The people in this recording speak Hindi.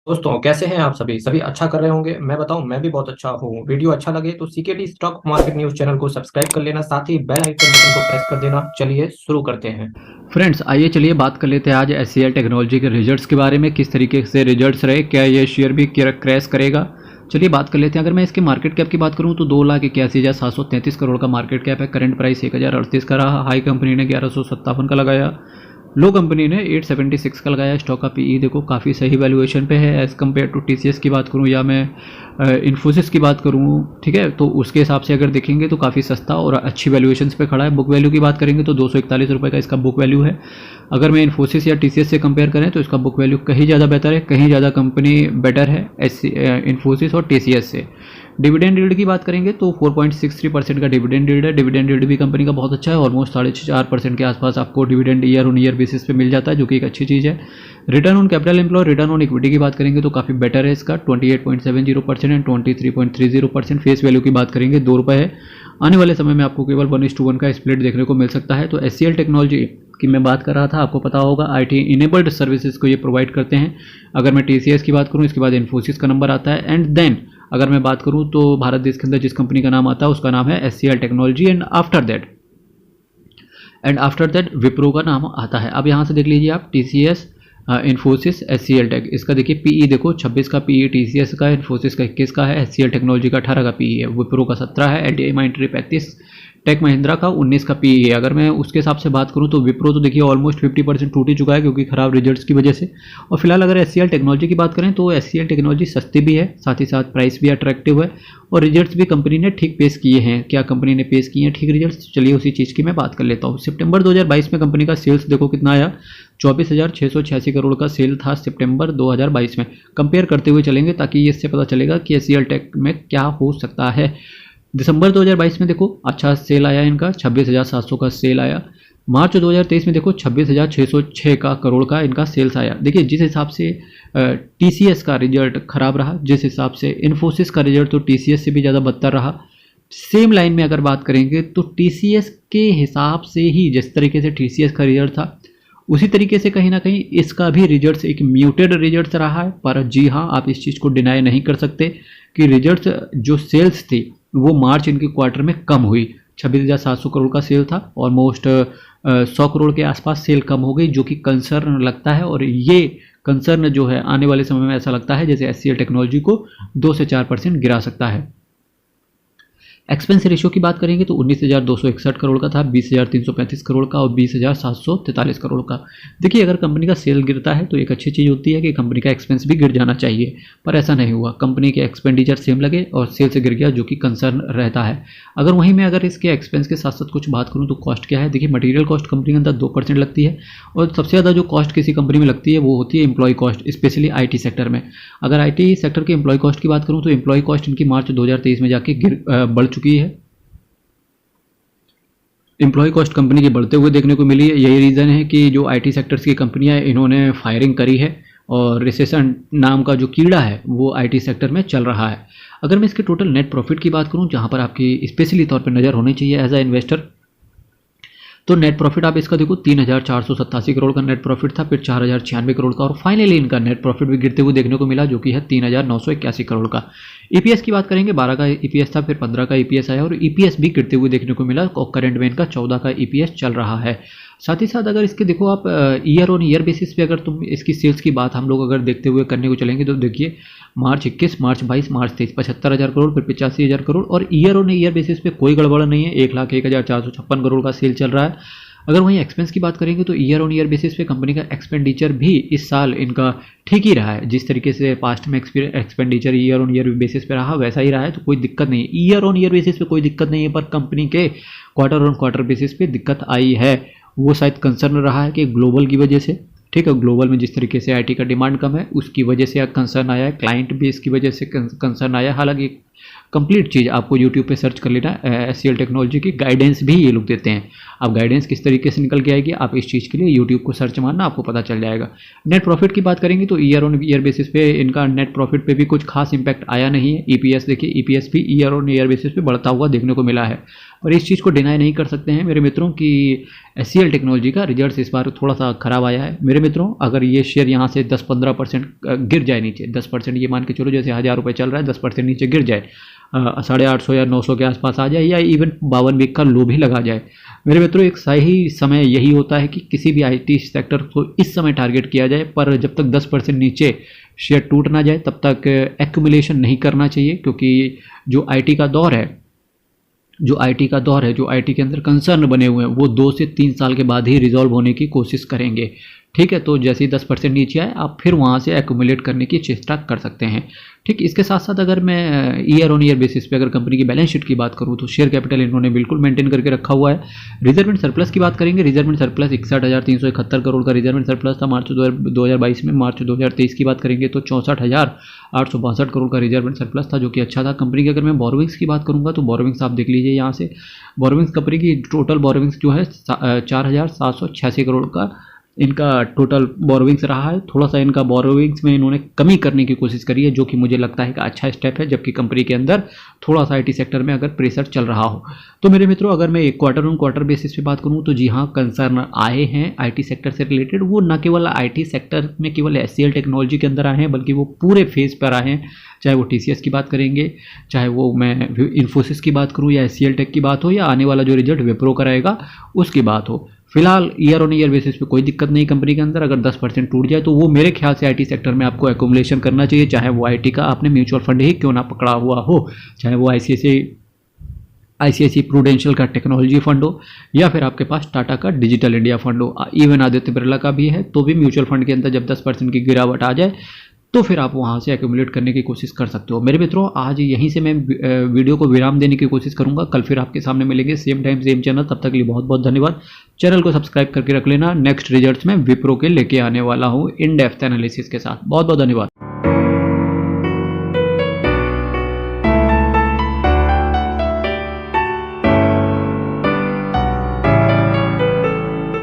दोस्तों कैसे हैं आप सभी सभी अच्छा कर रहे होंगे। मैं बताऊं, मैं भी बहुत अच्छा हूँ। वीडियो अच्छा लगे तो CKD stock market news channel को सब्सक्राइब कर लेना, साथ ही बेल आइकन बटन को प्रेस कर देना। चलिए शुरू करते हैं। फ्रेंड्स आइए चलिए बात कर लेते हैं आज एचसीएल टेक्नोलॉजी के रिजल्ट्स के बारे में। किस तरीके से रिजल्ट्स रहे, क्या ये शेयर भी क्रैश करेगा। चलिए बात कर लेते हैं। अगर मैं इसके मार्केट कैप की बात करूं तो 2,81,733 करोड़ का मार्केट कैप है। करंट प्राइस 1,038 का रहा। हाई कंपनी ने 1157 का लगाया, लो कंपनी ने 876 का लगाया। स्टॉक का पीई देखो काफ़ी सही वैल्यूएशन पे है एज़ कम्पेयर टू टीसीएस की बात करूं या मैं इन्फोसिस की बात करूं, ठीक है, तो उसके हिसाब से अगर देखेंगे तो काफ़ी सस्ता और अच्छी वैल्यूएशंस पे खड़ा है। बुक वैल्यू की बात करेंगे तो 241 रुपये का इसका बुक वैल्यू है। अगर मैं इन्फोसिस या टीसीएस से कंपेयर करें तो इसका बुक वैल्यू कहीं ज़्यादा बेहतर है, कहीं ज़्यादा कंपनी बेटर है इन्फोसिस और टीसीएस से। डिविडेंड यील्ड की बात करेंगे तो 4.63% का डिविडेंड यील्ड है। डिविडेंड यील्ड भी कंपनी का बहुत अच्छा है, ऑलमोस्ट 4.5% के आसपास आपको dividend year on year basis पे मिल जाता है, जो कि एक अच्छी चीज़ है। Return on capital employ, return on equity की बात करेंगे तो काफ़ी बेटर है इसका 28.70% एंड 23.30%। फेस वैल्यू की बात करेंगे ₹2 है। आने वाले समय में आपको केवल 1:1 का स्प्लिट देखने को मिल सकता है। तो एचसीएल टेक्नोलॉजी की मैं बात कर रहा था, आपको पता होगा आईटी इनेबल्ड सर्विसेज को ये प्रोवाइड करते हैं। अगर मैं टीसीएस की बात करूँ, इसके बाद इन्फोसिस का नंबर आता है एंड देन अगर मैं बात करूं तो भारत देश के अंदर जिस कंपनी का नाम आता है उसका नाम है HCL technology and after that Wipro का नाम आता है। अब यहाँ से देख लीजिए आप टीसीएस, इन्फोसिस, एचसीएल टेक, इसका देखिए पीई देखो 26 का पीई टीसीएस का, इन्फोसिस का 21 का है, एचसीएल टेक्नोलॉजी का 18 का पीई है, विप्रो का 17 है, एलटीआई माइंट्री 35, टेक महिंद्रा का 19 का पीई है। अगर मैं उसके हिसाब से बात करूं तो विप्रो तो देखिए ऑलमोस्ट 50% टूट ही चुका है क्योंकि खराब रिजल्ट्स की वजह से। और फिलहाल अगर एचसीएल टेक्नोलॉजी की बात करें तो एचसीएल टेक्नोलॉजी सस्ती भी है, साथ ही साथ प्राइस भी अट्रैक्टिव है और रिजल्ट्स भी कंपनी ने ठीक पेश किए हैं। क्या कंपनी ने पेश किए हैं ठीक रिजल्ट्स, चलिए उसी चीज़ की मैं बात कर लेता हूँ। सितंबर 2022 में कंपनी का सेल्स देखो कितना आया, 24,686 करोड़ का सेल था सितंबर 2022 में। कंपेयर करते हुए चलेंगे ताकि इससे पता चलेगा कि एचसीएल टेक में क्या हो सकता है। दिसंबर 2022 में देखो अच्छा सेल आया इनका, 26,700 का सेल आया। मार्च 2023 में देखो 26,606 का करोड़ का इनका सेल्स आया। देखिए जिस हिसाब से टीसीएस का रिजल्ट खराब रहा, जिस हिसाब से इन्फोसिस का रिजल्ट तो टीसीएस से भी ज़्यादा बदतर रहा। सेम लाइन में अगर बात करेंगे तो टीसीएस के हिसाब से ही जिस तरीके से टीसीएस का रिजल्ट था उसी तरीके से कहीं ना कहीं इसका भी रिजल्ट एक म्यूटेड रिजल्ट रहा है। पर जी हाँ, आप इस चीज़ को डिनाई नहीं कर सकते कि रिजल्ट जो सेल्स थी वो मार्च इनके क्वार्टर में कम हुई। 26,700 करोड़ का सेल था, ऑलमोस्ट 100 करोड़ के आसपास सेल कम हो गई, जो कि कंसर्न लगता है। और ये कंसर्न जो है आने वाले समय में ऐसा लगता है जैसे एचसीएल टेक्नोलॉजी को 2 से 4% गिरा सकता है। एक्सपेंस रेशियो की बात करेंगे तो 19,261 करोड़ का था, 20,335 करोड़ का और 20,743 करोड़ का। देखिए अगर कंपनी का सेल गिरता है तो एक अच्छी चीज़ होती है कि कंपनी का एक्सपेंस भी गिर जाना चाहिए, पर ऐसा नहीं हुआ। कंपनी के एक्सपेंडिचर सेम लगे और सेल से गिर गया, जो कि कंसर्न रहता है। अगर वहीं मैं अगर इसके एक्सपेंस के साथ साथ कुछ बात करूँ तो कॉस्ट क्या है, देखिए मटीरियल कॉस्ट कंपनी के अंदर 2% लगती है और सबसे ज़्यादा जो कॉस्ट किसी कंपनी में लगती है वो होती है employ cost, specially IT sector में। अगर आईटी सेक्टर के एम्प्लॉय कॉस्ट की बात करूँ तो एम्प्लॉय कॉस्ट इनकी मार्च 2023 में जाके बढ़ चुकी है। एम्प्लॉय कॉस्ट कंपनी के बढ़ते हुए देखने को मिली है। यही रीज़न है कि जो आईटी सेक्टर्स की कंपनियां हैं इन्होंने फायरिंग करी है और रिसेशन नाम का जो कीड़ा है वो आईटी सेक्टर में चल रहा है। अगर मैं इसके टोटल नेट प्रॉफिट की बात करूं, जहां पर आपकी स्पेशली तौर पर नज़र होनी चाहिए एज अ इन्वेस्टर, तो नेट प्रॉफिट आप इसका देखो 3,487 करोड़ का नेट प्रॉफिट था, फिर 4,096 करोड़ का और फाइनली इनका नेट प्रॉफिट भी गिरते हुए देखने को मिला, जो कि है 3,981 करोड़ का। ईपीएस की बात करेंगे, 12 का ईपीएस था, फिर 15 का ईपीएस आया और ईपीएस भी गिरते हुए देखने को मिला और करंट में इनका 14 का ईपीएस चल रहा है। साथ ही साथ अगर इसके देखो आप ईयर ऑन ईयर बेसिस पे अगर तुम इसकी सेल्स की बात हम लोग अगर देखते हुए करने को चलेंगे तो देखिए मार्च 21, मार्च 22, मार्च 23 75,000 करोड़, फिर 85,000 करोड़ और ईयर ऑन ईयर बेसिस पे कोई गड़बड़ नहीं है, 1,01,456 करोड़ का सेल चल रहा है। अगर वहीं एक्सपेंस की बात करेंगे तो ईयर ऑन ईयर बेसिस पे कंपनी का एक्सपेंडिचर भी इस साल इनका ठीक ही रहा है। जिस तरीके से पास्ट में expenditure year on year basis पे रहा वैसा ही रहा है, तो कोई दिक्कत नहीं है। ईयर ऑन ईयर बेसिस पे कोई दिक्कत नहीं है, पर कंपनी के क्वार्टर ऑन क्वार्टर बेसिस पे दिक्कत आई है। वो शायद कंसर्न रहा है कि ग्लोबल की वजह से, ठीक है, ग्लोबल में जिस तरीके से आईटी का डिमांड कम है उसकी वजह से कंसर्न आया है, क्लाइंट भी इसकी वजह से कंसर्न आया। हालांकि कंप्लीट चीज़ आपको यूट्यूब पे सर्च कर लेना, SCL टेक्नोलॉजी की गाइडेंस भी ये लोग देते हैं। अब गाइडेंस किस तरीके से निकल के आएगी, आप इस चीज़ के लिए यूट्यूब को सर्च मारना, आपको पता चल जाएगा। नेट प्रॉफिट की बात करेंगे तो ईयर ऑन ईयर बेसिस पे इनका नेट प्रॉफिट पे भी कुछ खास इंपैक्ट आया नहीं है। EPS देखिए, EPS भी ईयर ऑन ईयर बेसिस पे बढ़ता हुआ देखने को मिला है। और इस चीज़ को डिनाई नहीं कर सकते हैं मेरे मित्रों कि SCL टेक्नोलॉजी का रिजल्ट इस बार थोड़ा सा खराब आया है। मेरे मित्रों, अगर ये शेयर यहाँ से 10-15% गिर जाए नीचे, 10% ये मान के चलो, जैसे 1000 रुपये चल रहा है, 10% नीचे गिर जाए, 850 या 900 के आसपास आ जाए, या इवन 52 वीक का लो भी लगा जाए, मेरे मित्रों एक सही समय यही होता है कि किसी भी IT सेक्टर को इस समय टारगेट किया जाए। पर जब तक 10% नीचे शेयर टूट ना जाए तब तक एक्यूमुलेशन नहीं करना चाहिए, क्योंकि जो IT का दौर है, जो IT के अंदर कंसर्न बने हुए हैं, वो 2 से 3 साल के बाद ही रिजॉल्व होने की कोशिश करेंगे। ठीक है, तो जैसे ही 10% नीचे आए आप फिर वहाँ से एक्यूमुलेट करने की चेष्टा कर सकते हैं। ठीक, इसके साथ साथ अगर मैं ईयर ऑन ईयर बेसिस पे अगर कंपनी की बैलेंस शीट की बात करूँ तो शेयर कैपिटल इन्होंने बिल्कुल मेंटेन करके रखा हुआ है। रिजर्व एंड सरप्लस की बात करेंगे, रिजर्व एंड सरप्लस 61,371 करोड़ का रिजर्व एंड सरप्लस था मार्च 2022 में। मार्च 2023 की बात करेंगे तो 64,862 करोड़ का रिजर्व एंड सरप्लस था, जो कि अच्छा था कंपनी की। अगर मैं बोरोविंग्स की बात करूँगा तो बोरोविंग्स आप देख लीजिए यहाँ से, बोरोविंग्स कंपनी की टोटल बोरोविंग्स जो है 4,786 करोड़ का इनका टोटल बोरोविंग्स रहा है। थोड़ा सा इनका बोरोविंग्स में इन्होंने कमी करने की कोशिश करी है, जो कि मुझे लगता है कि अच्छा स्टेप है, जबकि कंपनी के अंदर थोड़ा सा IT सेक्टर में अगर प्रेशर चल रहा हो। तो मेरे मित्रों, अगर मैं एक क्वार्टर ऑन क्वार्टर बेसिस पे बात करूं तो जी हाँ, कंसर्न आए हैं IT सेक्टर से रिलेटेड। वो न केवल IT सेक्टर में केवल SCL टेक्नोलॉजी के अंदर आए हैं, बल्कि वो पूरे फेज पर आए हैं। चाहे वो TCS की बात करेंगे, चाहे वो मैं इन्फोसिस की बात करूँ, या SCL टेक की बात हो, या आने वाला जो रिजल्ट विप्रो कराएगा उसकी बात हो। फिलहाल ईयर ऑन ईयर बेसिस पे कोई दिक्कत नहीं कंपनी के अंदर। अगर 10% टूट जाए तो वो मेरे ख्याल से IT सेक्टर में आपको एक्यूमुलेशन करना चाहिए, चाहे वो IT का आपने म्यूचुअल फंड ही क्यों ना पकड़ा हुआ हो, चाहे वो ICICI प्रूडेंशियल का टेक्नोलॉजी फंड हो, या फिर आपके पास टाटा का डिजिटल इंडिया फंड हो, इवन आदित्य बिरला का भी है, तो भी म्यूचुअल फंड के अंदर जब 10% की गिरावट आ जाए तो फिर आप वहाँ से एक्यूमुलेट करने की कोशिश कर सकते हो। मेरे मित्रों, आज यहीं से मैं वीडियो को विराम देने की कोशिश करूँगा। कल फिर आपके सामने मिलेंगे, सेम टाइम सेम चैनल। तब तक के लिए बहुत बहुत धन्यवाद। चैनल को सब्सक्राइब करके रख लेना। नेक्स्ट रिजल्ट्स में विप्रो के लेके आने वाला हूँ इन डेप्थ एनालिसिस के साथ। बहुत बहुत धन्यवाद।